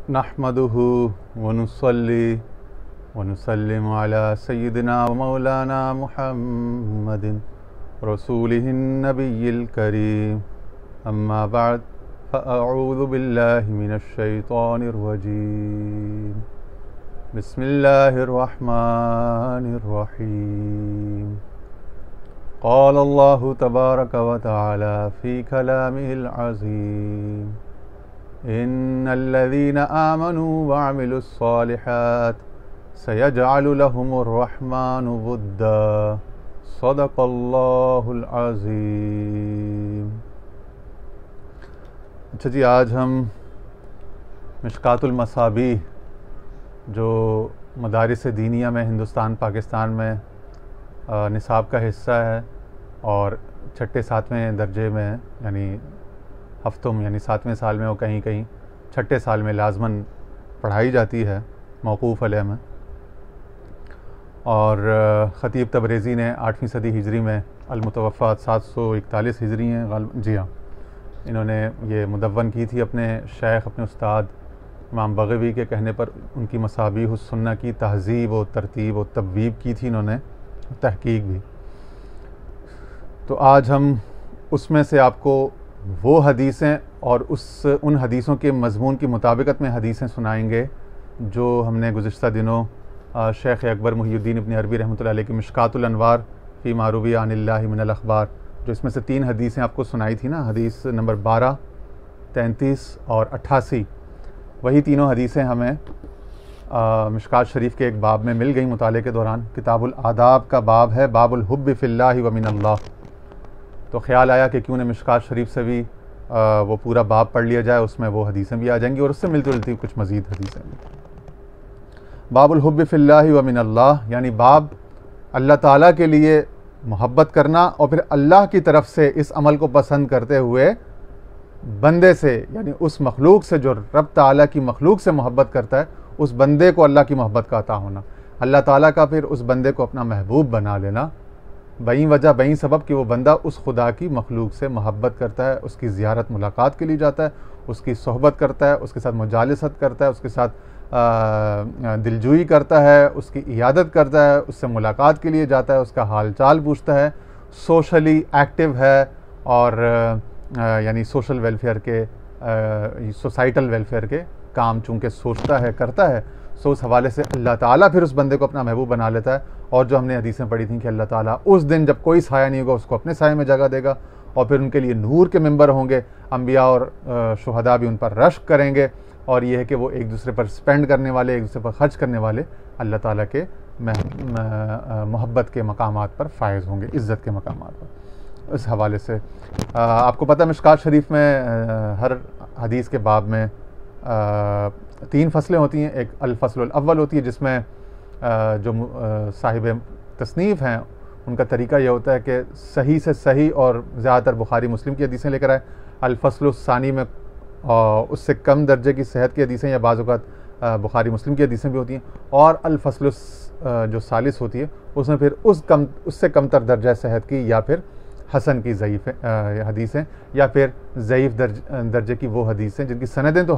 नहमदुहु व नुसल्ली व नुसल्लिमु अला सय्यिदिना व मौलाना मुहम्मदिन रसूलिहिन नबिय्यिल करीम। अम्मा बअद फ़अऊज़ु बिल्लाहि मिनश शैतानिर रजीम। बिस्मिल्लाहिर रहमानिर रहीम। क़ाल अल्लाहु तबारक व तआला फ़ी कलामिहिल अज़ीम। इन्नल्लज़ीना आमनू व अमिलुस्सालिहात सयजअलु लहुमुर रहमानु वुद्दा। सदक़ल्लाहुल अज़ीम। अच्छा जी, आज हम मिशकातुल मसाबीह जो मदारिस दीनिया में हिंदुस्तान पाकिस्तान में निसाब का हिस्सा है और छठे सातवें दर्जे में है, यानी हफ्तों यानी 7वें साल में, वो कहीं कहीं छठे साल में लाजमन पढ़ाई जाती है मौकूफ़ अलैह में। और ख़तीब तबरेज़ी ने 8वीं सदी हिजरी में अलमुतवफ़ात 741 हिजरी हैं, जी हाँ, इन्होंने ये मुदव्वन की थी अपने शेख, अपने उस्ताद इमाम बग़वी के कहने पर। उनकी मसाबीह उस सुन्ना की तहज़ीब और तरतीब और तबवीब की थी इन्होंने, तहक़ीक़ भी। तो आज हम उसमें से आपको वो हदीसें और उन हदीसों के मज़मून की मुताबिकत में हदीसें सुनाएंगे जो हमने गुज़िश्ता दिनों शेख अकबर मुहियुद्दीन इब्न अरबी रहमतुल्लाह अलैह की मिशकातुल अनवार फ़ी मारूवी अनिल्लाहि मिनल अख़बार, जो इसमें से 3 हदीसें आपको सुनाई थी ना, हदीस नंबर 12, 33 और 88, वही तीनों हदीसें हमें मिशकात शरीफ के एक बाब में मिल गई मुताले के दौरान। किताबुल आदाब का बाब है, बाबुल हुब्बि फ़िल्लाहि व मिनल्लाह। तो ख़्याल आया कि क्यों न मिशकात शरीफ से भी वो पूरा बाब पढ़ लिया जाए, उसमें वो हदीसें भी आ जाएंगी और उससे मिलती जुलती कुछ मज़ीद हदीसें भी। बाबुल हुब्बि फ़िल्लाहि व मिनल्लाह, यानी बाब अल्लाह ताला के लिए मोहब्बत करना और फिर अल्लाह की तरफ से इस अमल को पसंद करते हुए बंदे से, यानी उस मखलूक से जो रब ताला की मखलूक से मोहब्बत करता है, उस बंदे को अल्लाह की मोहब्बत का अता होना, अल्लाह ताला का फिर उस बंदे को अपना महबूब बना लेना, बई वजह बई सबब कि वो बंदा उस खुदा की मखलूक से मोहब्बत करता है, उसकी ज़ियारत मुलाकात के लिए जाता है, उसकी सोहबत करता है, उसके साथ मुजालसत करता है, उसके साथ दिलजुई करता है, उसकी इयादत करता है, उससे मुलाकात के लिए जाता है, उसका हाल चाल पूछता है, सोशली एक्टिव है और यानी सोशल वेलफेयर के सोसाइटल वेलफेयर के काम चूँकि सोचता है, करता है, सो उस हवाले से अल्लाह ताला फिर उस बंदे को अपना महबूब बना लेता है। और जो हमने हदीसें पढ़ी थी कि अल्लाह ताला उस दिन जब कोई साया नहीं होगा उसको अपने साये में जगह देगा और फिर उनके लिए नूर के मेंबर होंगे, अम्बिया और शुहदा भी उन पर रश्क करेंगे। और ये है कि वो एक दूसरे पर स्पेंड करने वाले, एक दूसरे पर खर्च करने वाले अल्लाह ताला के मोहब्बत के मकामात पर फायज़ होंगे, इज़्ज़त के मकामात पर। इस हवाले से आपको पता है मिशकात शरीफ में हर हदीस के बाब में 3 फसलें होती हैं। एक अल-फस्लुल अव्वल होती है जिसमें जो साहिब तसनीफ़ हैं उनका तरीका यह होता है कि सही से सही और ज़्यादातर बुखारी मुस्लिम की हदीसें लेकर आए। अल-फस्लुस सानी में उससे कम दर्जे की सेहत की हदीसें या बाज़ औक़ात बुखारी मुस्लिम की हदीसें भी होती हैं। और अल-फस्लुस जो सालिस होती है उसमें फिर उससे कमतर दर्जा सेहत की या फिर हसन की ज़ईफ़ हदीसें या फिर ज़ईफ़ दर्जे की वो हदीसें जिनकी सनदें तो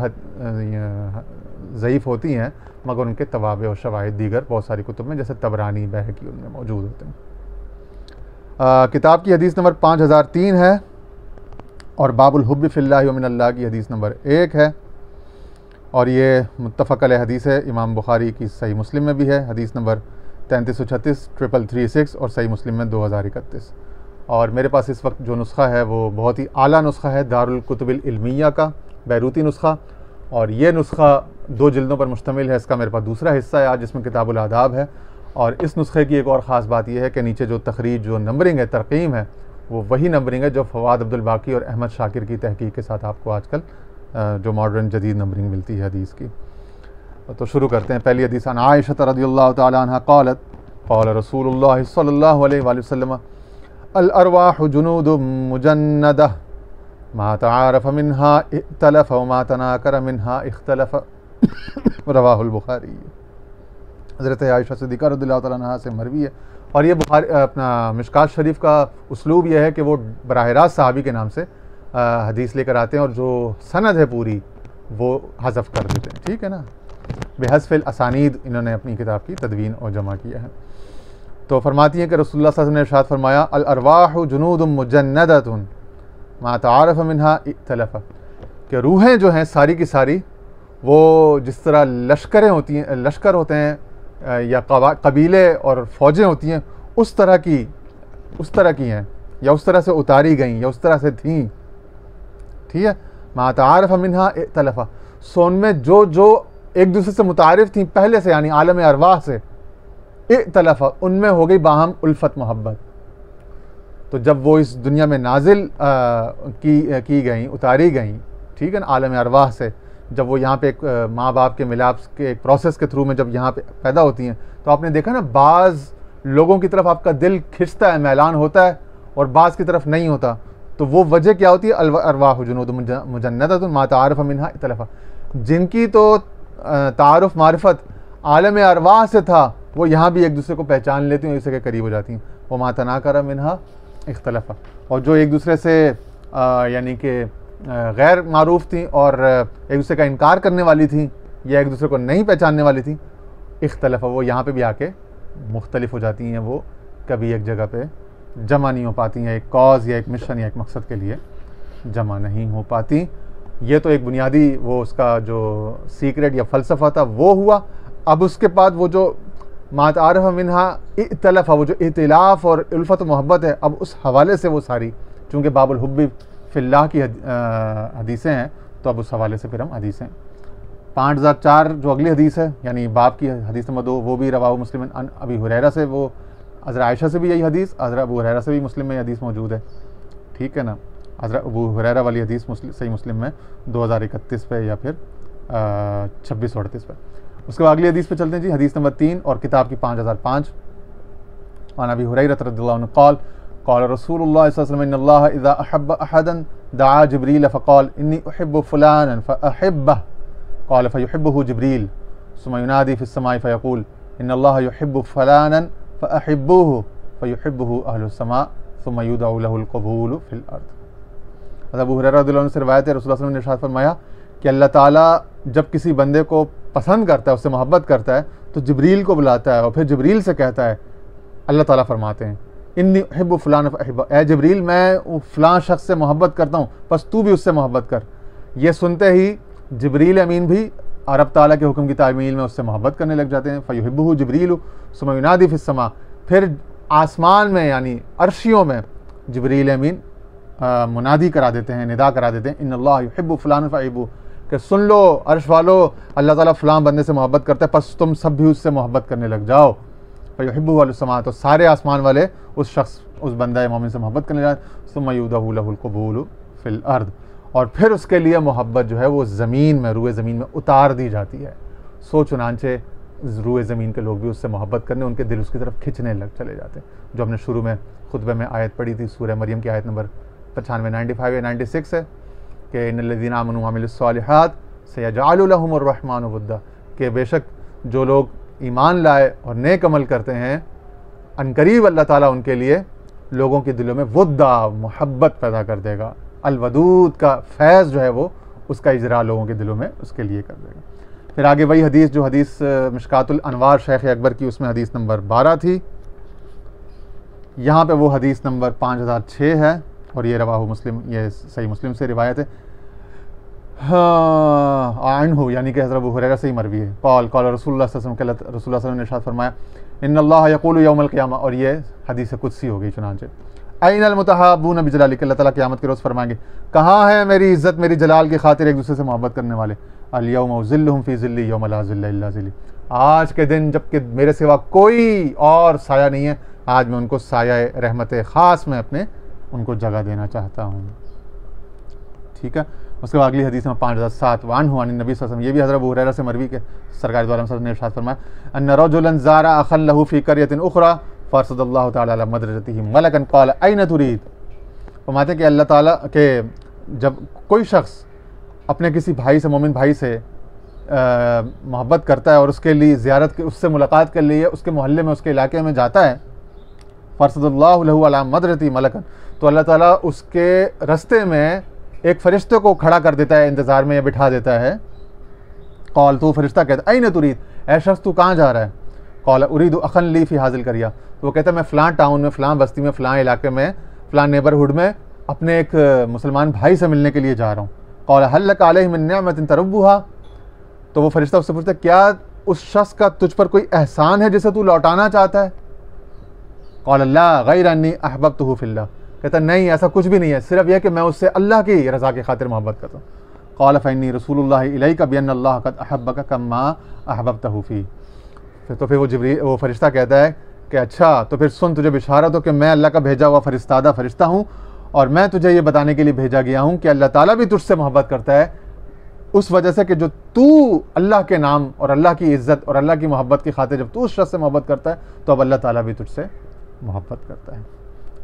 ज़ईफ़ होती हैं मगर उनके तवाबे और शवाहिद दीगर बहुत सारी कुतुब में जैसे तबरानी, बैहक़ी उनमें मौजूद होते हैं। किताब की हदीस नंबर 5003 है और बाबुल हुब्बि फ़िल्लाहि व मिनल्लाह की हदीस नंबर 1 है और ये मुत्तफ़क़ अलैह हदीस है। इमाम बुखारी की सही मुस्लिम में भी है, हदीस नंबर 3336, 3336 और सही मुस्लिम में 2031। और मेरे पास इस वक्त जो नुस्खा है वो बहुत ही आला नुस्खा है, दारुल कुतुबिल इल्मिया का बैरूती नुस्खा, और ये नुस्खा 2 जिल्दों पर मुश्तमिल है। इसका मेरे पास दूसरा हिस्सा है आज जिसमें किताबुल आदाब है। और इस नुस्खे की एक और ख़ास बात यह है कि नीचे जो तखरीज, जो नंबरिंग है, तरकीम है, वो वही नंबरिंग है जो फ़वाद अब्दुल बाकी और अहमद शाकिर की तहकीक के साथ आपको आजकल जो मॉडर्न जदीद नंबरिंग मिलती है हदीस की। तो शुरू करते हैं। पहली हदीस अन आयशा रज़ियल्लाहु तआला अन्हा क़ालत क़ाल रसूलुल्लाह सल्लल्लाहु अलैहि वसल्लम अल अरवाहु जुनूदुम मुजन्नदह मा तआरफ़ मिन्हा इख्तलफ़ व मा तनाकर मिन्हा इख्तलफ़। रवाहुल बुखारी। हज़रत आयशा सिद्दीक़ा रज़ियल्लाहु तआला अन्हा से मरवी है और ये बुखारी अपना मिशकात शरीफ का उसलूब यह है कि वो बराह रास्त सहाबी के नाम से हदीस लेकर आते हैं और जो सनद है पूरी वो हज़फ कर देते हैं, ठीक है ना। बेहज़फ़िल असानीद इन्होंने अपनी किताब की तदवीन और जमा किया है। तो फरमाती हैं कि रसूलुल्लाह सल्लल्लाहु अलैहि वसल्लम ने इरशाद फरमाया, अल अरवाहु जुनूदुम मुजन्नदतुन मा तआरफ़ मिन्हा इख्तलफ़, कि रूहें जो हैं सारी की सारी वो जिस तरह लश्करें होती हैं, लश्कर होते हैं या कबीले और फ़ौजें होती हैं, उस तरह की हैं, या उस तरह से उतारी गईं, या उस तरह से थीं, ठीक है। मा तआरफ़ मिन्हा इख्तलफ़, सो उनमें जो जो एक दूसरे से मुतारिफ़ थी पहले से, यानी आलम अरवाह से, इख्तलफ़ उनमें हो गई बाहम उल्फत मोहब्बत। तो जब वो इस दुनिया में नाजिल की गई, उतारी गई, ठीक है ना, आलम अरवाह से, जब वो यहाँ पे एक माँ बाप के मिलाप के एक प्रोसेस के थ्रू में जब यहाँ पे पैदा होती हैं, तो आपने देखा ना बाज़ लोगों की तरफ आपका दिल खिंचता है, मैलान होता है, और बाज़ की तरफ नहीं होता। तो वो वजह क्या होती है, अरवाह जुनूद मुजन्नदतुन मा तआरफ़ मिन्हा इख्तलफ़, जिनकी तो तारुफ़ मारिफत आलम अरवाह से था, वो यहाँ भी एक दूसरे को पहचान लेती हैं, एक दूसरे के करीब हो जाती हैं। वो मा तनाकरा मिन्हा इख्तलफ़, और जो एक दूसरे से यानी कि गैर मारूफ थी और एक दूसरे का इनकार करने वाली थी, या एक दूसरे को नहीं पहचानने वाली थी, इख्तलफ़ वो यहाँ पे भी आके मुख्तलिफ हो जाती हैं, वो कभी एक जगह पे जमा नहीं हो पाती हैं, एक कॉज या एक मिशन या एक मकसद के लिए जमा नहीं हो पाती। ये तो एक बुनियादी वो उसका जो सीक्रेट या फ़लसफ़ा था वो हुआ। अब उसके बाद वो जो मा तआरफ़ मिन्हा इख्तलफ़, वो जो इख्तिलाफ़ और उल्फ़त मोहब्बत है, अब उस हवाले से वो सारी, चूँकि बाबुल हुब्बी फ़िल्लाह की हदीसें हैं, तो अब उस हवाले से फिर हम हदीसें 5004 जो अगली हदीस है, यानी बाब की हदीस नंबर 2, वो भी रवाहु मुस्लिम अन अबी हुरैरा से, वो हज़रत आयशा से भी यही हदीस, हज़रत अबू हुरैरा से भी मुस्लिम में हदीस मौजूद है, ठीक है ना। हज़रत अबू हुरैरा वाली हदीस सही मुस्लिम में 2031 पे या फिर 2638 पे। उसके बाद अगली हदीस पे चलते हैं जी, हदीस नंबर 3 और किताब की 5005। अन अबी हुरैरा रज़ियल्लाहु अन्हु क़ाल क़ाल रसूलुल्लाह सल्लल्लाहु अलैहि वसल्लम इन्नल्लाह इज़ा अहब्ब अहदन दआ जिब्रील फ़क़ाल इन्नी उहिब्बु फ़ुलानन फ़अहिब्बहु क़ाल फ़युहिब्बुहु जिब्रील सुम्मा युनादी फ़िस्समाइ फ़यक़ूल इन्नल्लाह युहिब्बु फ़ुलानन फ़अहिब्बुहु फ़युहिब्बुहु अहलुस समा सुम्मा युदअउ लहुल क़बूलु फ़िल अर्द। अबू हुरैरा रज़ियल्लाहु अन्हु से रिवायत है, रसूलुल्लाह सल्लल्लाहु अलैहि वसल्लम ने इरशाद फरमाया कि अल्लाह ताला जब किसी बंदे को पसंद करता है, उससे मोहब्बत करता है, तो जिब्रील को बुलाता है और फिर जिब्रील से कहता है, अल्लाह ताला फरमाते हैं, इन्नी उहिब्बु फ़ुलान फ़अहिब्बहु, ए जिब्रील मैं फ़लाँ शख्स से मोहब्बत करता हूँ, बस तू भी उससे मोहब्बत कर। ये सुनते ही जिब्रील अमीन भी रब ताला के हुक्म की तामील में उससे मोहब्बत करने लग जाते हैं। फ़युहिब्बुहु जिब्रील सुम्मा युनादी फ़िस्समा, फिर आसमान में यानी अर्शियों में जिब्रील अमीन मुनादी करा देते हैं, निदा करा देते हैं, इन्नल्लाह युहिब्बु फ़ुलान फ़अहिब्बुहु, कि सुन लो अर्श वालो, अल्लाह ताला फ़लाँ बंदे से मोहब्बत करता है, बस तुम सब भी उससे मोहब्बत करने लग जाओ। फ़युहिब्बुहु अहलुस समा, तो सारे आसमान वाले उस शख्स, उस बंदा मोमिन से मोहब्बत करने लगे। सुम्मा युदअउ लहुल क़बूलु फ़िल अर्द, और फिर उसके लिए मोहब्बत जो है वो ज़मीन में, रूए ज़मीन में उतार दी जाती है। सो चुनांचे रूए ज़मीन के लोग भी उससे मोहब्बत करने, उनके दिल उसकी तरफ खिंचने लग चले जाते हैं। जो हमने शुरू में खुतबे में आयत पढ़ी थी, सूरह मरियम की आयत नंबर 95, 95 या 96 है कि इन्नल्लज़ीना आमनू व अमिलुस्सालिहात सयजअलु लहुमुर रहमानु वुद्दा, कि बेशक जो लोग ईमान लाए और नेक अमल करते हैं, अनकरीब अल्लाह ताला उनके लिए लोगों के दिलों में वुद्दा, मोहब्बत पैदा कर देगा। अलवदूद का फैज़ जो है वो उसका इजरा लोगों के दिलों में उसके लिए कर देगा। फिर आगे वही हदीस जो हदीस मिशकातुल अनवार शेख अकबर की, उसमें हदीस नंबर 12 थी, यहाँ पे वो हदीस नंबर 5006 है, और ये रवाहु मुस्लिम, ये सही मुस्लिम से रिवायत है। हाँ अन्हु, यानी कि हज़रत अबू हुरैरा से ही मरवी है। क़ाल क़ाल रसूलुल्लाह सल्लल्लाहु अलैहि वसल्लम, रसूलुल्लाह सल्लल्लाहु अलैहि वसल्लम ने इरशाद फरमाया, इन्नल्लाह यक़ूलु यौमल क़ियामा, और ये हदीस कुदसी हो गई। चुनांचे ऐनल मुतहाब्बून बिजलालिक, अल्लाह ताला क़यामत के रोज़ फरमाएंगे, कहाँ है मेरी इज़्ज़त, मेरी जलाल की खातिर एक दूसरे से मोहब्बत करने वाले। अल यौम उज़िल्लुहुम फ़ी ज़िल्ली यौम ला ज़िल्ला इल्ला ज़िल्ली, आज के दिन जबकि मेरे सिवा कोई और साया नहीं है, आज मैं उनको साया रहमत ख़ास में अपने उनको जगह देना चाहता हूँ। ठीक है। उसके बाद अगली हदीस में 5007 वान हुआ नबी सल्लल्लाहु अलैहि वसल्लम, ये भी हज़रत अबू हुरैरा से मरवी के सरकार दो आलम सल्लल्लाहु अलैहि वसल्लम ने इरशाद फरमाया, अन्न रजुलन ज़ारा अखन लहू फ़ी क़रयतिन उख़रा फ़अरसदल्लाहु तआला अला मदरजतिही मलकन क़ाल ऐन तुरीद। फरमाते कि अल्लाह ताला के जब कोई शख्स अपने किसी भाई से, मोमिन भाई से मोहब्बत करता है और उसके लिए ज़ियारत के, उससे मुलाकात के लिए उसके मोहल्ले में, उसके इलाके में जाता है, फ़अरसदल्लाहु लहू अला मदरजतिही मलकन, तो अल्लाह ताला उसके रास्ते में एक फ़रिश्ते को खड़ा कर देता है, इंतज़ार में या बिठा देता है, कौल, तो फरिश्ता कहता ऐन तुरीद, ऐ शख्स तू कहाँ जा रहा है? कौल उरीद अखन ली फ़ी हाज़िल करिया, तो वो कहता है मैं फ़लाँ टाउन में, फ़लाँ बस्ती में, फ़लाँ इलाके में, फ़लाँ नेबरहुड में अपने एक मुसलमान भाई से मिलने के लिए जा रहा हूँ। कौल हल लक अलैहि मिन निअमतिन तरब्बुहा, तो वो फरिश्ता उससे पूछता है क्या उस शख्स का तुझ पर कोई एहसान है जिसे तू लौटाना चाहता है? कौल ला गैर अन्नी अहबब्तुहु फिल्लाह, कहता नहीं ऐसा कुछ भी नहीं है, सिर्फ यह कि मैं उससे अल्लाह की रज़ा की खातिर मोहब्बत करता हूँ। कौल फ़इन्नी रसूलुल्लाह इलैका बिअन्ना अल्लाह क़द अहब्बका कम्मा अहबब्तहु फ़ी, तो फिर वो फरिश्ता कहता है कि अच्छा तो फिर सुन, तुझे बिशारत हो कि मैं अल्लाह का भेजा हुआ फरिश्ता हूँ और मैं तुझे ये बताने के लिए भेजा गया हूँ कि अल्लाह ताला भी तुझसे मोहब्बत करता है उस वजह से कि जो तू अल्लाह के नाम और अल्लाह की इज़्ज़त और अल्लाह की मोहब्बत की खातिर जब तू उस शख्स से मोहब्बत करता है तो अब अल्लाह ताला भी तुझसे मोहब्बत करता है।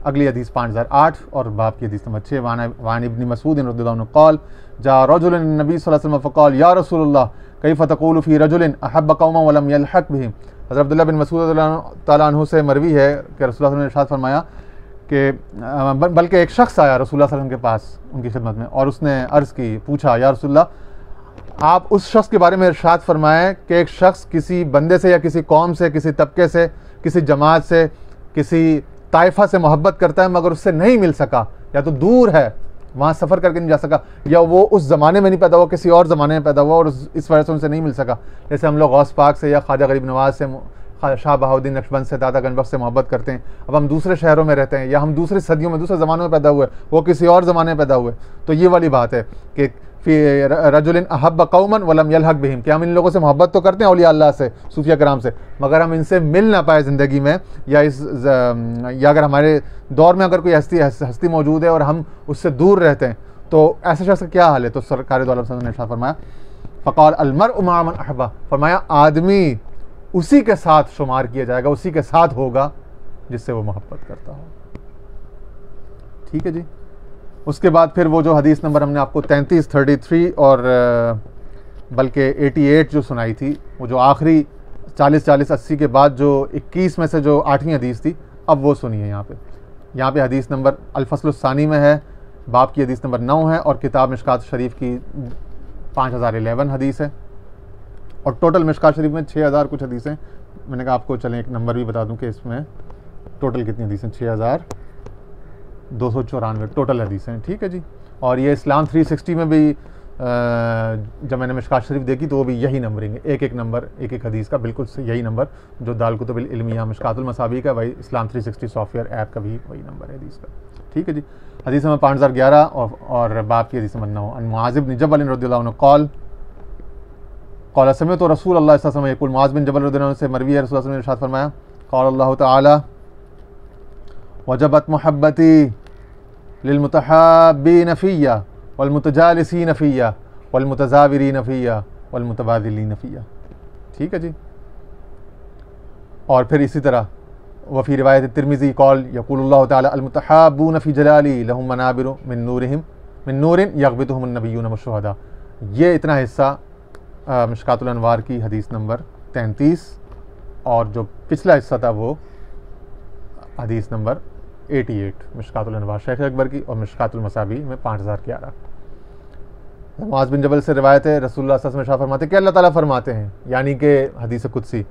अगली हदीस 5008 और बाब की हदीस नंबर 6, वान इब्न मसूद रज़ियल्लाहु अन्हु क़ाल जा रजुलन नबी सल्लल्लाहु अलैहि वसल्लम फ़क़ाल या रसूलल्लाह कैफ़ तक़ूलु फ़ी रजुलिन अहब्ब क़ौमन व लम यल्हक़ बिहिम। हज़रत अब्दुल्लाह बिन मसूद तआला अन्हु से मरवी है कि रसूलुल्लाह ने इरशाद फरमाया कि बल्कि एक शख्स आया रसूलुल्लाह सल्लल्लाहु अलैहि वसल्लम के पास उनकी खिदमत में और उसने अर्ज़ की, पूछा या रसूलल्लाह आप उस शख्स के बारे में इरशाद फरमाएं कि एक शख्स किसी बंदे से या किसी कौम से, किसी तबके से, किसी जमात से, किसी ताइफा से मोहब्बत करता है मगर उससे नहीं मिल सका, या तो दूर है वहाँ सफ़र करके नहीं जा सका, या वो उस ज़माने में नहीं पैदा हुआ, किसी और ज़माने में पैदा हुआ और इस वजह से उनसे नहीं मिल सका। जैसे हम लोग गौस पाक से या ख्वाजा गरीब नवाज़ से, शाह बहाउद्दीन नक्शबंद से, दादा गंज बख्श से मोहब्बत करते हैं, अब हम दूसरे शहरों में रहते हैं या हम दूसरी सदियों में, दूसरे ज़मानों में पैदा हुए, वो किसी और ज़माने में पैदा हुए, तो ये वाली बात है कि रजुलिन अहब्ब कौमन वलम यल्हक़ बिहिम, कि हम इन लोगों से मोहब्बत तो करते हैं औलिया अल्लाह से, सूफिया कराम से, मगर हम इनसे मिल ना पाए ज़िंदगी में, या अगर हमारे दौर में अगर कोई हस्ती मौजूद है और हम उससे दूर रहते हैं तो ऐसे शख्स का क्या हाल है? तो सरकार दो आलम ने इरशाद फरमाया फ़क़ाल अलमर्उ मअ मन अहब्बा, फरमाया आदमी उसी के साथ शुमार किया जाएगा, उसी के साथ होगा जिससे वो मोहब्बत करता हो। ठीक है जी। उसके बाद फिर वो जो हदीस नंबर हमने आपको 33, 33 और बल्कि 88 जो सुनाई थी, वो जो आखिरी 40, 40, 80 के बाद जो 21 में से जो 8वीं हदीस थी, अब वो सुनिए। यहाँ पे हदीस नंबर अल-फ़स्लुस्सानी में है, बाब की हदीस नंबर 9 है और किताब मिशकात शरीफ की 5011 हदीस है और टोटल मिशकात शरीफ में 6000 कुछ हदीसें। मैंने कहा आपको चलें एक नंबर भी बता दूं कि इसमें टोटल कितनी हदीसें, 6294 टोटल हदीसें। ठीक है जी। और ये इस्लाम 360 में भी जब मैंने मिशकात शरीफ देखी तो वो भी यही नंबरिंग है, एक नंबर, एक हदीस का बिल्कुल यही नंबर जो दाल कुतुबिल इल्मिया मिशकातुल मसाबी का, वही इस्लाम 360 सॉफ्टवेयर ऐप का भी वही नंबर है हदीस का। ठीक है जी। हदीस नंबर 5011 और बाब की हदीस नंबर 9, अन मुआज़ बिन जबल रज़ियल्लाहु अन्हु क़ाल क़ाल समिअतु रसूलल्लाह सल्लल्लाहु अलैहि वसल्लम यक़ूल, मुआज़ बिन जबल रज़ियल्लाहु अन्हु से मरवी है, रसूलुल्लाह ने इरशाद फरमाया क़ाल अल्लाहु तआला वजबत मुहब्बती लिलमुतहब्बीन फ़िय्या वलमुतजालिसीन फ़िय्या वलमुतज़ाविरीन फ़िय्या वलमुतबादिलीन फ़िय्या। ठीक है जी। और फिर इसी तरह वफ़ी रिवायत तिरमिज़ी क़ाल यक़ूलुल्लाहु तआला अलमुतहब्बून फ़ी जलाली लहुम मनाबिरु मिन नूरिन यग़बितुहुमुन नबिय्यून वश्शुहदा। ये इतना हिस्सा मिशकातुल अनवार की हदीस नंबर 33 और जो पिछला हिस्सा था वो हदीस नंबर 88 मिशकातुल अनवार शेख अकबर की और मिशकातुल मसाबी में 5011। मुआज़ बिन जबल से रिवायत है, रसूलुल्लाह सल्लल्लाहु अलैहि वसल्लम फरमाते कि अल्लाह ताला फरमाते हैं, यानी कि हदीस कुदसी,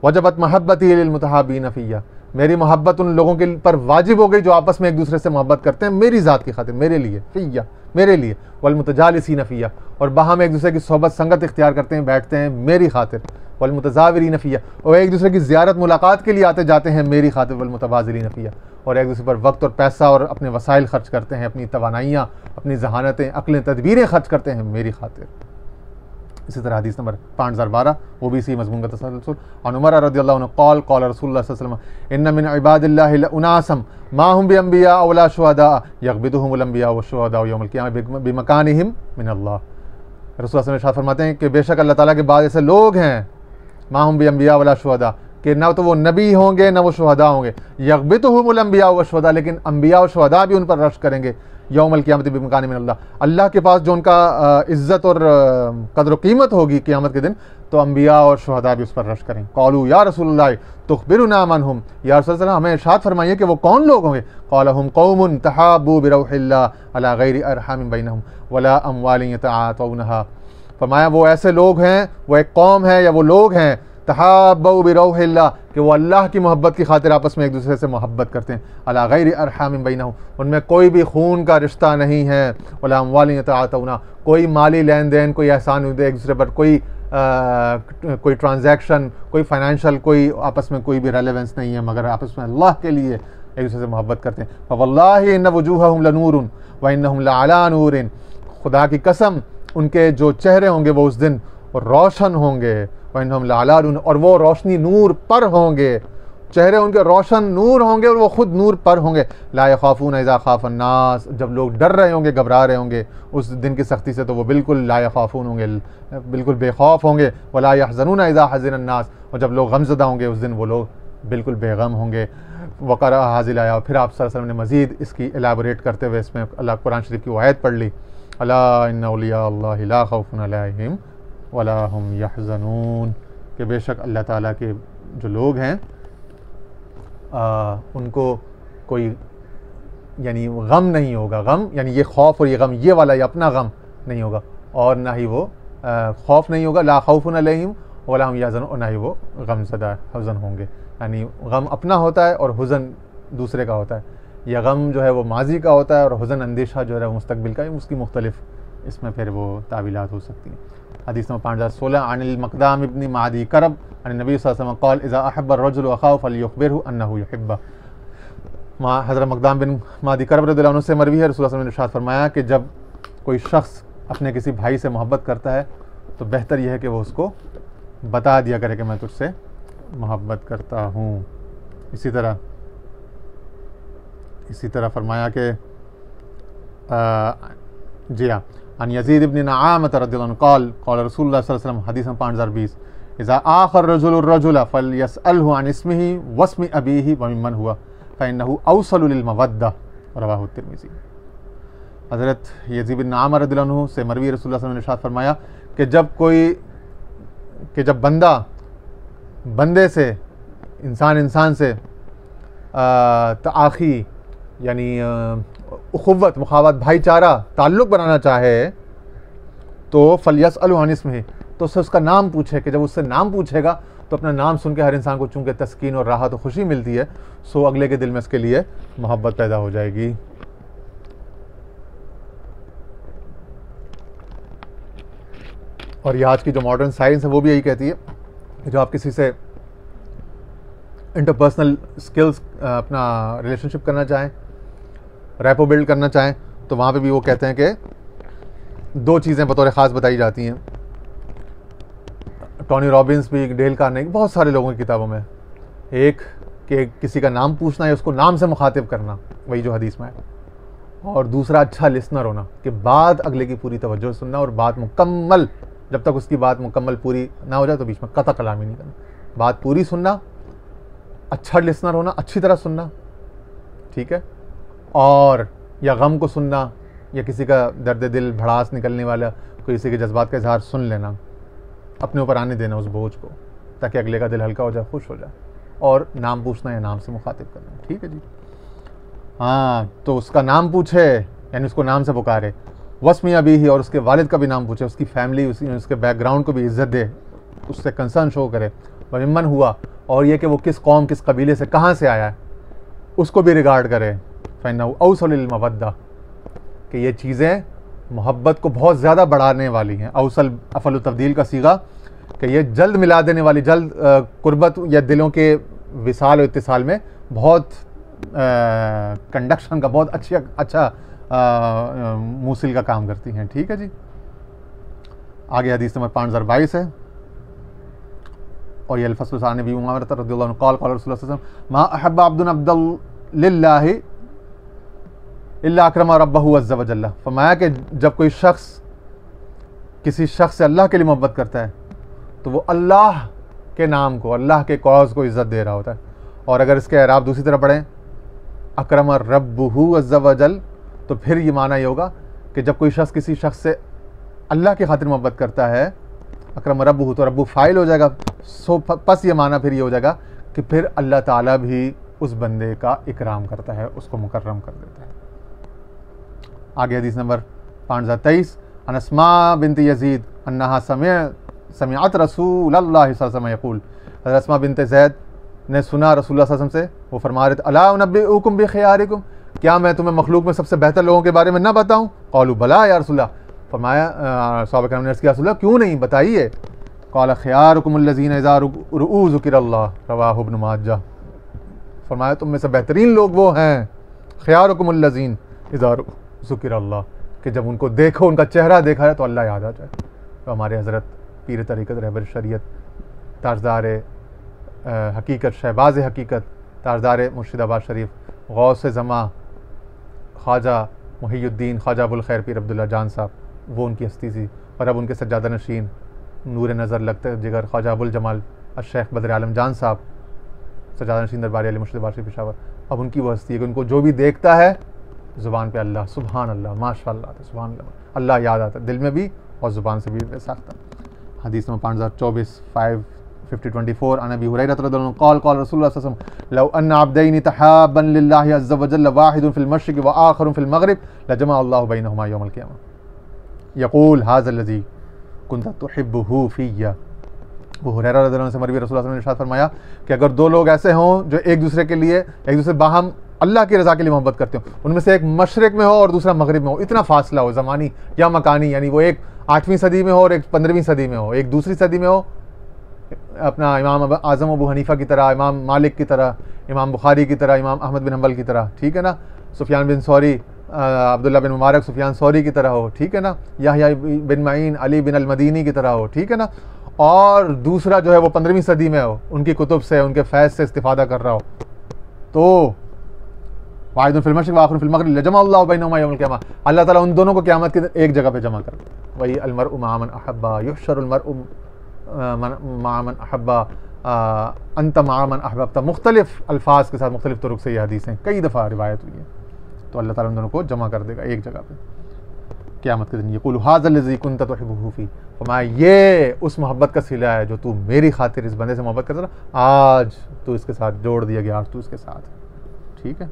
वजबत महब्बती लिलमुतहब्बीन फ़िय्या, मेरी मोहब्बत उन लोगों के पर वाजिब हो गई जो आपस में एक दूसरे से मोहब्बत करते हैं मेरी ज़ात की खातिर, मेरे लिए, फ़िय्या मेरे लिए, वलमुतजालिसीन फ़िय्या, और बाहम एक दूसरे की सोहबत संगत इख्तियार करते हैं, बैठते हैं मेरी खातिर, वलमुतज़ाविरीन फ़िय्या, और एक दूसरे की ज़ियारत मुलाकात के लिए आते जाते हैं मेरी खातिर, वलमुतबाज़िलीन फ़िय्या, और एक दूसरे पर वक्त और पैसा और अपने वसाइल खर्च करते हैं, अपनी तवानाइयाँ, अपनी जहानतें, अक्लें, तदबीरें खर्च करते हैं मेरी खातिर। इसी तरह हदीस नंबर 5012 वो भी इसी मज़मून का तसल्सल। अन उमर रज़ियल्लाहु अन्हु क़ाल क़ाल रसूलुल्लाह सल्लल्लाहु अलैहि वसल्लम इन्न मिन इबादिल्लाहि लउनासम मा हुम बिअंबिया वला शुहदा यग़बिदुहुमुल अंबिया वश्शुहदा यौमल क़ियामह बिमकानिहिम मिनल्लाह। रसूलुल्लाह सल्लल्लाहु अलैहि वसल्लम इरशाद फरमाते हैं कि बेशक अल्लाह ताला के बाद ऐसे लोग हैं, मा हुम बिअंबिया वला शुहदा, कि ना तो वो नबी होंगे ना वो शुहदा होंगे, यग़बितुहुमुल अंबिया वश्शुहदा, लेकिन अंबिया और शुहदा भी उन पर रश करेंगे यौमल क़ियामत बिमकानि मिनल्लाह, अल्लाह के पास जो उनका इज़्ज़त और कदर कीमत होगी क़ियामत के दिन, तो अंबिया और शुहदा भी उस पर रश करें। क़ालू या रसूलल्लाह तुख़बिरुना मन हुम, या रसूलल्लाह हमें इरशाद फरमाइए कि वो कौन लोग होंगे। क़ाल हुम क़ौमुन तहाब्बू बिरौहिल्लाह अला गैरि अरहामिन बैनहुम वला अमवालिन यतआतूनहा फरमाया वो ऐसे लोग हैं, वो एक कौम है या वो लोग हैं तहाब्बउ बिरौहिल्लाह कि वो अल्लाह की मोहब्बत की खातिर आपस में एक दूसरे से मोहब्बत करते हैं। अला गैरि अरहामिन बैनहुम, उनमें कोई भी खून का रिश्ता नहीं है। वला अम्वालिन यतआतऊना, कोई माली लेन देन, कोई एहसान एक दूसरे पर, कोई ट्रांजैक्शन, कोई फाइनेंशियल, कोई आपस में कोई भी रेलेवेंस नहीं है, मगर आपस में अल्लाह के लिए एक दूसरे से मोहब्बत करते हैं। फवल्लाहि इन्न वजूहहुम लनूरुन व इन्नहुम लअला नूरिन, खुदा की कसम उनके जो चेहरे होंगे वो उस दिन रोशन होंगे। व इन्नहुम लअला नूर, और वो रोशनी नूर पर होंगे, चेहरे उनके रोशन नूर होंगे और वो खुद नूर पर होंगे। ला यखाफून इज़ा खाफन नास, जब लोग डर रहे होंगे, घबरा रहे होंगे उस दिन की सख्ती से, तो वो बिल्कुल ला यखाफून होंगे, बिल्कुल बेखौफ होंगे। वला यहज़नून इज़ा हज़िन नास, और जब लोग गमज़दा होंगे उस दिन वो लोग बिल्कुल बेगम होंगे। वक़रा हाज़िल आया, फिर आप सल्लल्लाहु अलैहि वसल्लम ने मज़ीद इसकी एलाबोरेट करते हुए इसमें अल्लाह कुरान शरीफ की वो आयत पढ़ ली, अला इन्ना औलिया अल्लाहि ला खौफुन अलैहिम वला हुम यहज़नून, कि बेशक अल्लाह ताला के जो लोग हैं उनको कोई यानी गम नहीं होगा। गम यानी ये खौफ और ये गम, ये वाला ये अपना गम नहीं होगा, और ना ही वो खौफ नहीं होगा। ला खौफुन अलैहिम वला हुम यहज़नून, और ना ही वो गमज़दा हुज़न होंगे। यानी गम अपना होता है और हुज़न दूसरे का होता है। यह गम जो है वो माजी का होता है और हुज़न अंदेशा जो है वो मुस्तकबिल का है। उसकी मुख्तलिफ इसमें फिर वो तावीलात हो सकती हैं। हदीस नंबर 5016 अनिल मक़दाम इब्न मादी करब अन नबी सल्लल्लाहु अलैहि वसल्लम क़ाल इज़ा अहब्ब अर्रजुलु अख़ाहु फ़लयुख़बिरहु अन्नहु युहिब्बुहु। हज़रत मक़दाम बिन मादी करब रज़ियल्लाहु अन्हु से मरवी है, रसूलुल्लाह सल्लल्लाहु अलैहि वसल्लम ने इरशाद फरमाया कि जब कोई शख्स अपने किसी भाई से मोहब्बत करता है तो बेहतर यह है कि वो उसको बता दिया करे कि मैं तुझसे मोहब्बत करता हूँ। इसी तरह फरमाया कि जी हाँ, अन यज़ीद इब्न नआमत रज़ियल्लाहु अन्हु क़ाल क़ाल रसूलुल्लाह सल्लल्लाहु अलैहि वसल्लम, हदीस नंबर 5020, इज़ा आख़र रजुलु रजुला फ़लयस्अलहु अन इस्मिही वस्मि अबीही व मिम्मन हुवा फ़इन्नहु अवसलु लिल मवद्दा, रवाहु तिर्मिज़ी। हज़रत यज़ीद बिन नआमत रज़ियल्लाहु अन्हु से मरवी रसूलुल्लाह सल्लल्लाहु अलैहि वसल्लम ने इरशाद फरमाया कि जब बंदा बंदे से, इंसान से ताख़ी यानी उख़ुव्वत, मुखावत, भाईचारा, ताल्लुक़ बनाना चाहे तो फ़लयस्अलहु अन इस्मिही, तो उससे उसका नाम पूछे। कि जब उससे नाम पूछेगा तो अपना नाम सुन के हर इंसान को चूँकि तस्कीन और राहत और खुशी मिलती है, सो अगले के दिल में इसके लिए मोहब्बत पैदा हो जाएगी। और ये आज की जो मॉडर्न साइंस है वो भी यही कहती है कि जो आप किसी से इंटरपर्सनल स्किल्स अपना रिलेशनशिप करना चाहें, रैपो बिल्ड करना चाहें, तो वहाँ पे भी वो कहते हैं कि दो चीज़ें बतौर ख़ास बताई जाती हैं। टोनी रॉबिन्स भी, डेल कार्नेगी, बहुत सारे लोगों की किताबों में, एक कि किसी का नाम पूछना है, उसको नाम से मुखातिब करना, वही जो हदीस में है, और दूसरा अच्छा लिसनर होना, कि बात अगले की पूरी तवज्जो सुनना और बात मुकम्मल, जब तक उसकी बात मुकम्मल पूरी ना हो जाए तो बीच में कता कलामी नहीं करना, बात पूरी सुनना, अच्छा लिसनर होना, अच्छी तरह सुनना, ठीक है, और या गम को सुनना, या किसी का दर्द दिल, भड़ास निकलने वाला कोई किसी के जज्बात का इजहार सुन लेना, अपने ऊपर आने देना उस बोझ को, ताकि अगले का दिल हल्का हो जाए, खुश हो जाए, और नाम पूछना या नाम से मुखातिब करना, ठीक है जी। हाँ, तो उसका नाम पूछे यानी उसको नाम से पुकारे, वस्मी अभी ही, और उसके वालिद का भी नाम पूछे, उसकी फैमिली, उसके बैकग्राउंड को भी इज्जत दे, उससे कंसर्न शो करे, मिम्मन हुआ, और ये कि वो किस कौम, किस कबीले से, कहाँ से आया है, उसको भी रिगार्ड करे। फ़इन्नहु अवसल लिल मवद्दा, कि ये चीज़ें मोहब्बत को बहुत ज़्यादा बढ़ाने वाली हैं। अवसल अफल तब्दील का सीगा, कि ये जल्द मिला देने वाली, जल्द कुर्बत या दिलों के विसाल और इत्तिसाल में बहुत कंडक्शन का बहुत अच्छा मूसिल का काम करती हैं, ठीक है जी। आगे हदीस नंबर 5022 है, और ये अल्फ़सल सानी भी उमर रज़ियल्लाहु अन्हु क़ाल क़ाल रसूलुल्लाह सल्लल्लाहु अलैहि वसल्लम मा अहब्ब अब्दुन अब्दल लिल्लाहि इल्ला अकरमा रब्बहु अज़्ज़ा व जल्ला। फरमाया कि जब कोई शख्स किसी शख्स से अल्लाह के लिए मोहब्बत करता है तो वो अल्लाह के नाम को, अल्लाह के कौज़ को इज़्ज़त दे रहा होता है। और अगर इसके एराब दूसरी तरह पढ़ें, अकरमा रब्बहु अज़्ज़ा व जल, तो फिर ये माना ये होगा कि जब कोई शख्स किसी शख्स से अल्लाह की खातिर मोहब्बत करता है, अकरम रब्बहु, तो रब्बु फ़ाइल हो जाएगा, सो पस ये माना फिर ये हो जाएगा कि फिर अल्लाह ताला भी उस बंदे का इकराम करता है, उसको मुकर्रम कर देता है। आगे हदीस नंबर 523 अन अस्मा बिन्त यज़ीद अन्नहा समिअत रसूलल्लाह सल्लल्लाहु अलैहि वसल्लम यक़ूल, हज़रत अस्मा बिन्त ज़ैद ने सुना रसूलुल्लाह सल्लल्लाहु अलैहि वसल्लम से, वो फरमा रहे थे अला उनब्बिउकुम बिखियारिकुम, क्या मैं तुम्हें मखलूक में सबसे बेहतर लोगों के बारे में ना बताऊँ? क़ालू बला या रसूलल्लाह, फरमाया सहाबा किराम ने अर्ज़ किया रसूलल्लाह क्यों नहीं, बताइए। क़ाल खियारुकुमुल्लज़ीना इज़ा रु'ू ज़ुकिरल्लाह, रवाहु इब्न माजाह, फरमाया तुम में से बेहतरीन लोग वो हैं खियारुकुमुल्लज़ीन इज़ा रु'ू ज़ुकिरल्लाह, कि जब उनको देखो, उनका चेहरा देखा है तो अल्लाह याद आ जाए। तो हमारे हज़रत पीर तरीक़त रहबर शरीयत ताजदार हकीकत शहबाज हकीकत ताजदार मुर्शिदाबाद शरीफ गौस ज़मा ख्वाजा मुहियुद्दीन ख्वाजा अबुल खैर पीर अब्दुल्ला जान साहब, वो उनकी हस्ती थी। और अब उनके सज्जादा नशीन नूर नज़र लगते जिगर ख्वाजा अबुल जमाल शेख बदर आलम जान साहब, सज्जादा नशीन दरबारी अली मुर्शिदाबाद शरीफ पेशावर, अब उनकी वो हस्ती है कि उनको जो भी देखता है ज़ुबान पे अल्लाह सुबहान अल्लाह माशाअल्लाह सुबहान अल्लाह, अल्लाह याद आता दिल में भी और ज़ुबान से भी साख्ता। हदीस नंबर 5024 55024 अन अबी हुरैरा रज़ियल्लाहु अन्हु क़ाल क़ाल रसूलुल्लाह सल्लल्लाहु अलैहि वसल्लम लौ अन्न अब्दैनि तहाब्बन लिल्लाहि अज़्ज़ व जल्ल वाहिदुन फिल मशरिक़ व आखरुन फिल मग़रिब लजमा अल्लाहु बैनहुमा यौमल क़ियामह यक़ूल हाज़ा लज़ी कुन्त तुहिब्बुहु फ़िय्या। अबू हुरैरा रज़ियल्लाहु अन्हु से मरवी रसूलुल्लाह सल्लल्लाहु अलैहि वसल्लम ने इरशाद फरमाया कि अगर दो लोग ऐसे हों जो एक दूसरे के लिए एक दूसरे बाहम अल्लाह की रज़ा के लिए मोहब्बत करते हो, उनमें से एक मशरिक़ में हो और दूसरा मग़रिब में हो, इतना फासला हो ज़मानी या मकानी, यानी वो एक 8वीं सदी में हो और एक 15वीं सदी में हो, एक दूसरी सदी में हो, अपना इमाम आज़म अबू हनीफ़ा की तरह, इमाम मालिक की तरह, इमाम बुखारी की तरह, इमाम अहमद बिन हम्बल की तरह, ठीक है ना, सुफियान बिन सौरी अब्दुल्ला बिन मुबारक सुफियान सौरी की तरह हो, ठीक है ना, याहया बिन मईन अली बिन अल मदीनी की तरह हो, ठीक है ना, और दूसरा जो है वो 15वीं सदी में हो, उनकी कुतुब से उनके फैज़ से इस्तिफ़ादा कर रहा हो, तो वाहिदुन फिल मशरिक़ व आखरुन फिल मग़रिब लजमा अल्लाहु बैनहुमा यौमल क़ियामह, अल्लाह ताला उन दोनों को क़यामत के दिन एक जगह पे जमा कर दे। वही अल मरउ मअ मन अहब्बा युहशरुल मरउ मअ मन अहब्बा अंत मअ मन अहबब्ता, मुख्तलिफ अल्फाज के साथ मुख्तलिफ तुरुक से ये हदीसें कई दफ़ा रिवायत हुई है। तो अल्लाह ताला उन दोनों को जमा कर देगा एक जगह पे क़यामत के दिन। यक़ूलु हाज़ा लज़ी कुन्त तुहिब्बुहु फ़ी, फरमाया ये उस मोहब्बत का सिला है जो तू मेरी खातिर इस बंदे से मोहब्बत करता था, आज तू इसके साथ जोड़ दिया गया, आज तू इसके साथ, ठीक है।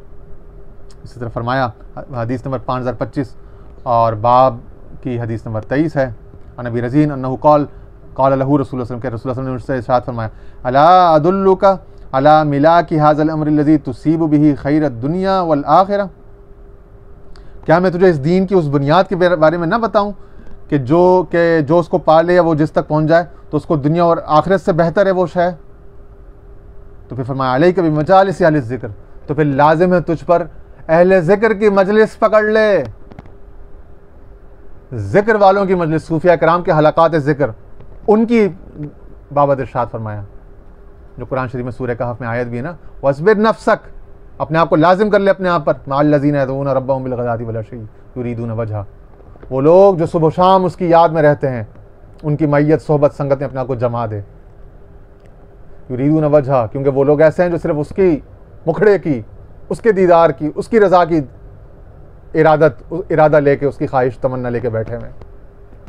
इसी तरह फरमाया हदीस नंबर 5025 और बाब की हदीस नंबर 23 है, नबी रज़ीन अन्नहु क़ाल क़ाल लहू रसूलुल्लाह सल्लल्लाहु अलैहि वसल्लम के रसूलुल्लाह सल्लल्लाहु अलैहि वसल्लम ने उससे इरशाद फरमाया अला अदुल्लुका अला मिलाकी हाज़ल अम्र लज़ी तुसीबु बिही खैरद दुनिया वल आखिरा, क्या मैं तुझे इस दीन की उस बुनियाद के बारे में ना बताऊं कि जो उसको पा ले या वो जिस तक पहुंच जाए तो उसको दुनिया और आखिरत से बेहतर है वो शय। तो फिर फरमाया अलैका बिमजालिस अहलिज़ ज़िक्र, तो फिर लाजिम है तुझ पर अहले ज़िक्र की मजलिस पकड़ ले, ज़िक्र वालों की मजलिस, सूफिया कराम के हलक़ात ज़िक्र, उनकी बाबत इरशाद फरमाया जो कुरान शरीफ में सूरह कहफ में आयत भी है ना, वस्बिर नफ्सक, अपने आप को लाजिम कर ले अपने आप पर, मअल्लज़ीना यदऊना रब्बहुम बिलग़दाति वल अशी युरीदूना वजहा, वो लोग जो सुबह शाम उसकी याद में रहते हैं, उनकी मैयत सोहबत संगत में अपने आप को जमा दे, युरीदूना वजहा, क्योंकि वो लोग ऐसे हैं जो सिर्फ उसकी मुखड़े की, उसके दीदार की, उसकी रज़ा की इरादा लेके, उसकी ख्वाहिश तमन्ना लेके बैठे हुए।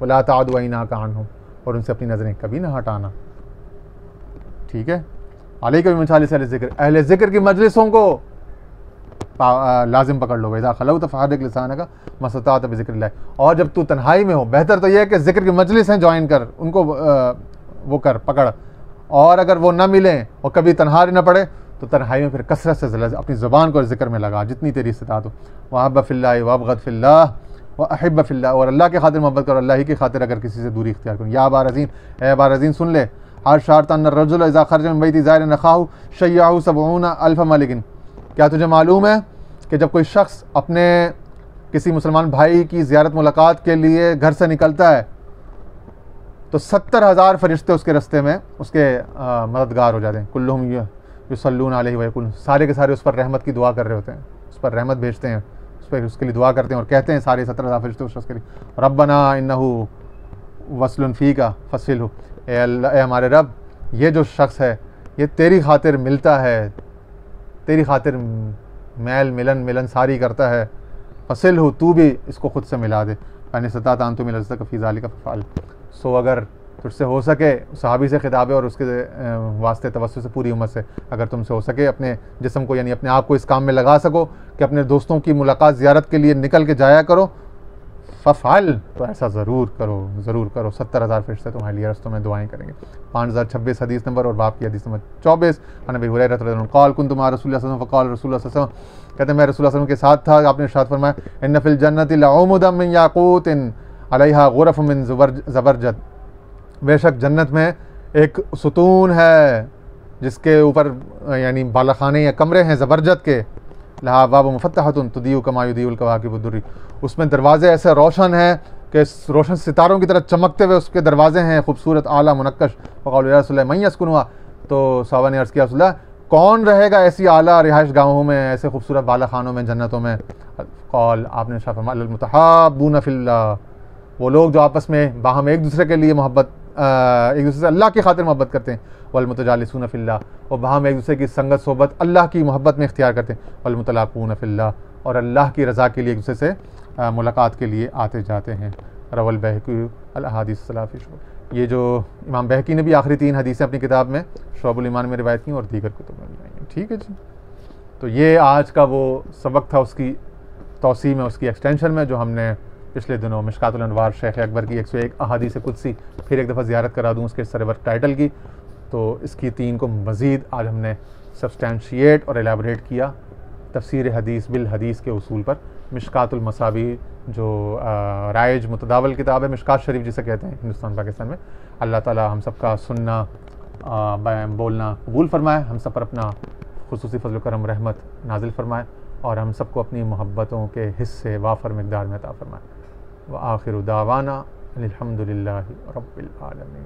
वला तादु ऐनाका अन्हुम, और उनसे अपनी नज़रें कभी ना हटाना, ठीक है। अलैका बिमजालिस अहलिज़ ज़िक्र, अहले ज़िक्र की मजलिसों को लाजिम पकड़ लो। वइज़ा खलौत फ़अहरिक लिसानका मस्तताअत बिज़िक्रिल्लाह, और जब तू तन्हाई में हो, बेहतर तो यह है कि ज़िक्र की मजलिस हैं ज्वाइन कर, उनको वो कर पकड़, और अगर वो ना मिलें और कभी तन्हा न पड़े तो तन्हाई में फिर कसरत से अपनी ज़ुबान को ज़िक्र में लगा जितनी तेरी इस्तिताअत हो। वहब्ब फ़िल्लाह वअबग़द फ़िल्लाह व अहिब्ब फ़िल्लाह, और अल्लाह के खातिर मोहब्बत करो, अल्लाह ही की खातिर अगर किसी से दूरी इख्तियार करो। या अबा रज़ीन, ए अबा रज़ीन सुन ले, हर शारत अन्न रजुल इज़ा खरज मिन बैति ज़ाइरन अख़ाहु शय्यअहु सबऊना अल्फ़ मलिकिन, क्या तुझे मालूम है कि जब कोई शख्स अपने किसी मुसलमान भाई की ज़ियारत मुलाकात के लिए घर से निकलता है तो 70,000 फरिश्ते उसके रास्ते में उसके मददगार हो जाते हैं। कुल्लुहुम युसल्लून अलैहि व यक़ूलून, सारे के सारे उस पर रहमत की दुआ कर रहे होते हैं, उस पर रहमत भेजते हैं, उस पर उसके लिए दुआ करते हैं और कहते हैं सारे 70,000 फरिश्ते उस शख्स के लिए, रब्बना इन्नहु वस्लुन फ़ीका फ़स्सिलहु, ए अल्लाह, ए हमारे रब, ये जो शख्स है ये तेरी खातिर मिलता है, तेरी खातिर मैल मिलन सारी करता है, फ़स्सिलहु, तू भी इसको खुद से मिला दे, फ़इन इस्तताअत अन तुमिल रज़क़ फ़ी ज़ालिका फ़अल। सो अगर तुझसे हो सके, सहाबी से खिताब है और उसके वास्ते तवस्सुल से पूरी उम्मत से, अगर तुमसे हो सके अपने जिस्म को यानी अपने आप को इस काम में लगा सको कि अपने दोस्तों की मुलाकात ज़ियारत के लिए निकल के जाया करो, फ़फ़अल, तो ऐसा ज़रूर करो। 70,000 फ़रिश्ते तुम्हारे लिए रस्तों में दुआएं करेंगे। 5026 हदीस नंबर और बाप की हदीस नंबर 24। नबी हुरैरा रज़ियल्लाहु अन्हु क़ाल कुन्तु मअ रसूलिल्लाह सल्लल्लाहु अलैहि वसल्लम फ़क़ाल रसूलुल्लाह सल्लल्लाहु अलैहि वसल्लम, कहते हैं मैं रसूलुल्लाह सल्लल्लाहु अलैहि वसल्लम के साथ था, आपने इरशाद फरमाया इन्न फ़िल जन्नति लअमुदम मिन याक़ूतिन अलैहा ग़ुरफ़ुम मिन ज़बरजद, बेशक जन्नत में एक सुतून है जिसके ऊपर यानी बालाखाने या कमरे हैं ज़बरजद के, लहा अब्वाब मुफ़त्तहतुन तुदीउ कमा युदीउल कवाकिबु दुर्री, उसमें दरवाज़े ऐसे रोशन हैं कि रोशन सितारों की तरह चमकते हुए उसके दरवाज़े हैं, खूबसूरत आला मुनक्कश। फ़क़ालू या रसूलल्लाह मन यस्कुनुहा, तो सहाबा ने अर्ज़ किया रसूलल्लाह कौन रहेगा ऐसी आला रिहाइश गाहों में, ऐसे खूबसूरत बाला खानों में, जन्नतों में। क़ाल, आपने इरशाद फरमाया अल मुतहाब्बून फ़िल्लाह, वो लोग जो आपस में बाहम एक दूसरे के लिए मोहब्बत, एक दूसरे से अल्लाह की खातिर मोहब्बत करते हैं। वल मुतजालिसून फ़िल्लाह, और बाहम एक दूसरे की संगत सोबत अल्लाह की मोहब्बत में इख्तियार करते हैं। वल मुतलाक़ून फ़िल्लाह, और अल्लाह की रज़ा के लिए एक दूसरे से मुलाकात के लिए आते जाते हैं। रवल बहकी अल अहादीस सलाफ़ी शुब, ये जो इमाम बहकी ने भी आखिरी 3 हदीसें अपनी किताब में शुअबुल ईमान में रिवायत की और दीगर कुतुब में मिल। ठीक है जी, तो ये आज का वो सबक था, उसकी तौसी में, उसकी एक्सटेंशन में, जो हमने पिछले दिनों मिशकातुल अनवार शेख अकबर की 101 अहादीस कुदसी फिर एक दफ़ा ज़ियारत करा दूँ उसके सरवर टाइटल की, तो इसकी 3 को मज़ीद आज हमने सब्सटेंशिएट और एलाबरेट किया तफसीर हदीस बिल हदीस के उसूल पर। मिशकातुल मसाबी जो राइज मुतदावल किताब है, मिशकात शरीफ जिसे कहते हैं हिंदुस्तान पाकिस्तान में, अल्लाह ताला हम सब का सुनना बोलना कबूल फरमाए, हम सब पर अपना खुसूसी फज़ल करम रहमत नाजिल फरमाए, और हम सबको अपनी मोहब्बतों के हिस्से वाफर मिक़दार में अता फरमाए। व आखिरु दावाना अनिल हम्दुलिल्लाहि रब्बिल आलमीन।